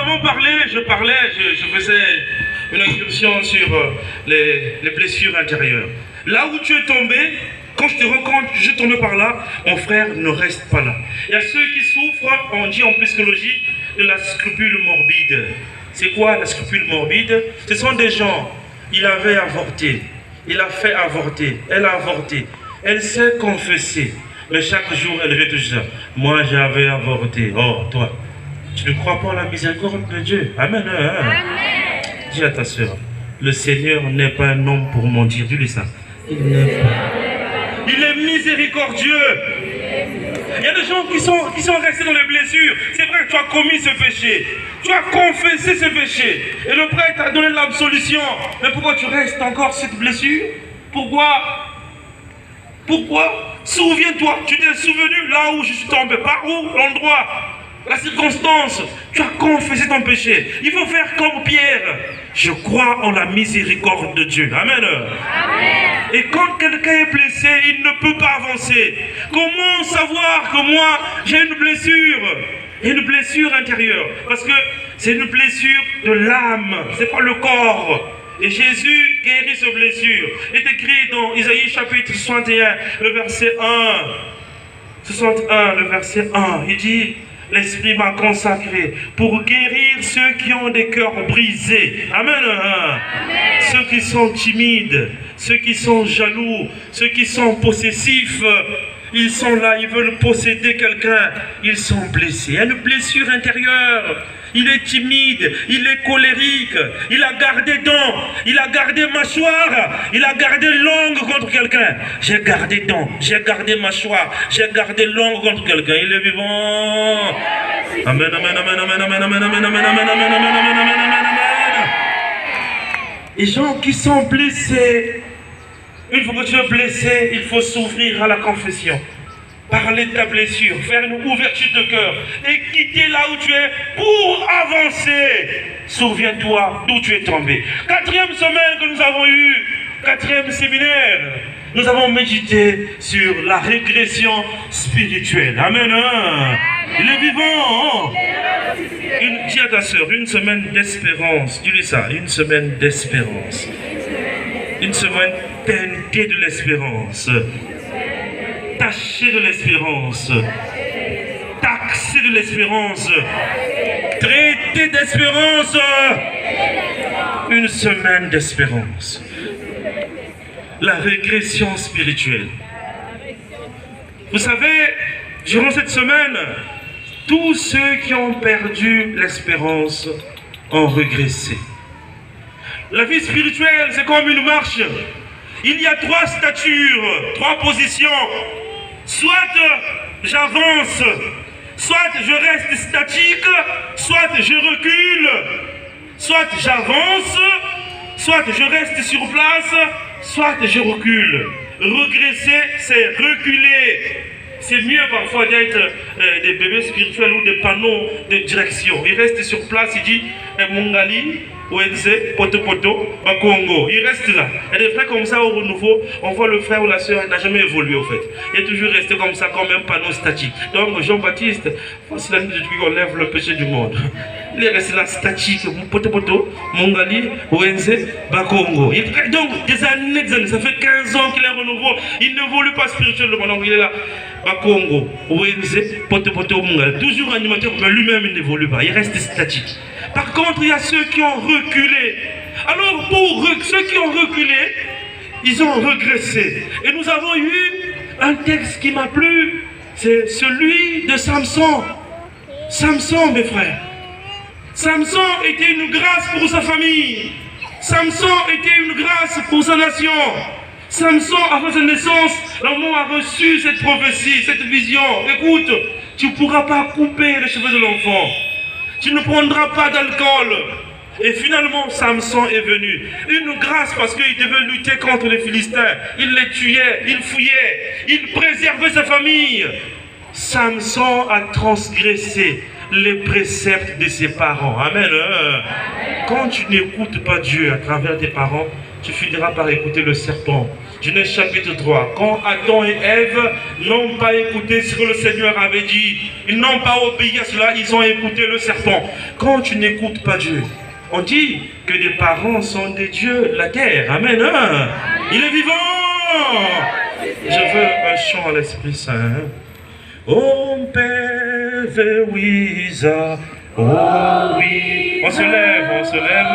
avons parlé, je faisais une incursion sur les blessures intérieures. Là où tu es tombé, quand je te rencontre, je suis tombé par là, mon frère ne reste pas là. Il y a ceux qui souffrent, on dit en psychologie, de la scrupule morbide. C'est quoi la scrupule morbide? Ce sont des gens, il avait avorté, il a fait avorter, elle a avorté, elle s'est confessée, mais chaque jour elle répète ça. Moi j'avais avorté, oh toi, tu ne crois pas à la miséricorde de Dieu? Amen. Amen. Dis à ta soeur, le Seigneur n'est pas un homme pour mentir, dis-lui ça. Il est miséricordieux. Il y a des gens qui sont restés dans les blessures. C'est vrai que tu as commis ce péché. Tu as confessé ce péché. Et le prêtre t'a donné l'absolution. Mais pourquoi tu restes encore cette blessure? Pourquoi? Pourquoi? Souviens-toi, tu t'es souvenu là où je suis tombé. Par où? L'endroit, la circonstance. Tu as confessé ton péché. Il faut faire comme Pierre. Je crois en la miséricorde de Dieu. Amen. Amen. Et quand quelqu'un est blessé, il ne peut pas avancer. Comment savoir que moi, j'ai une blessure intérieure? Parce que c'est une blessure de l'âme, c'est pas le corps. Et Jésus guérit ces blessures. Il est écrit dans Isaïe chapitre 61, le verset 1. 61, le verset 1, il dit... L'Esprit m'a consacré pour guérir ceux qui ont des cœurs brisés. Amen. Amen. Ceux qui sont timides, ceux qui sont jaloux, ceux qui sont possessifs. Ils sont là, ils veulent posséder quelqu'un. Ils sont blessés. Il y a une blessure intérieure. Il est timide, il est colérique, il a gardé dents, il a gardé mâchoire, il a gardé langue contre quelqu'un. J'ai gardé dents, j'ai gardé mâchoire, j'ai gardé langue contre quelqu'un. Il est vivant. Amen, amen, amen, amen, amen, amen, amen, amen, amen, amen, amen, amen, amen, amen. Les gens qui sont blessés, une fois que tu es blessé, il faut s'ouvrir à la confession. Parler de ta blessure, faire une ouverture de cœur et quitter là où tu es pour avancer. Souviens-toi d'où tu es tombé. 4e semaine que nous avons eue, 4e séminaire, nous avons médité sur la régression spirituelle. Amen. Hein? Il est vivant. Hein? Dis à ta soeur, une semaine d'espérance. Dis-lui ça, une semaine d'espérance. Une semaine teintée de l'espérance. Taché de l'espérance, taxé de l'espérance, traité d'espérance, une semaine d'espérance. La régression spirituelle. Vous savez, durant cette semaine, tous ceux qui ont perdu l'espérance ont régressé. La vie spirituelle, c'est comme une marche. Il y a 3 statures, 3 positions. Soit j'avance, soit je reste statique, soit je recule, soit j'avance, soit je reste sur place, soit je recule. Regresser, c'est reculer. C'est mieux parfois d'être des bébés spirituels ou des panneaux de direction. Il reste sur place, il dit Mongali, Wenze, Poto Poto, Bakongo. Il reste là. Il y a des frères comme ça au renouveau, on voit le frère ou la soeur n'a jamais évolué au fait. Il est toujours resté comme ça, comme un panneau statique. Donc Jean-Baptiste, c'est l'année depuis qu'on lève le péché du monde. Il est resté là statique, Poto Poto, Mongali, Wenze, Bakongo. Donc des années, ça fait 15 ans qu'il est renouveau. Il n'évolue pas spirituellement, donc il est là. Bakongo, Wenze, Poto Poto, Mongali. Toujours animateur, mais lui-même il n'évolue pas, il reste statique. Par contre, il y a ceux qui ont reculé. Alors, pour ceux qui ont reculé, ils ont régressé. Et nous avons eu un texte qui m'a plu, c'est celui de Samson. Samson, mes frères. Samson était une grâce pour sa famille. Samson était une grâce pour sa nation. Samson, avant sa naissance, l'homme a reçu cette prophétie, cette vision. Écoute, tu ne pourras pas couper les cheveux de l'enfant. Tu ne prendras pas d'alcool. Et finalement, Samson est venu. Une grâce parce qu'il devait lutter contre les Philistins. Il les tuait, il fouillait, il préservait sa famille. Samson a transgressé les préceptes de ses parents. Amen. Quand tu n'écoutes pas Dieu à travers tes parents, tu finiras par écouter le serpent. Genèse chapitre 3. Quand Adam et Ève n'ont pas écouté ce que le Seigneur avait dit, ils n'ont pas obéi à cela, ils ont écouté le serpent. Quand tu n'écoutes pas Dieu, on dit que les parents sont des dieux de la terre. Amen. Hein? Il est vivant. Je veux un chant à l'Esprit Saint. Oh Père, oui, oh oui. On se lève, on se lève.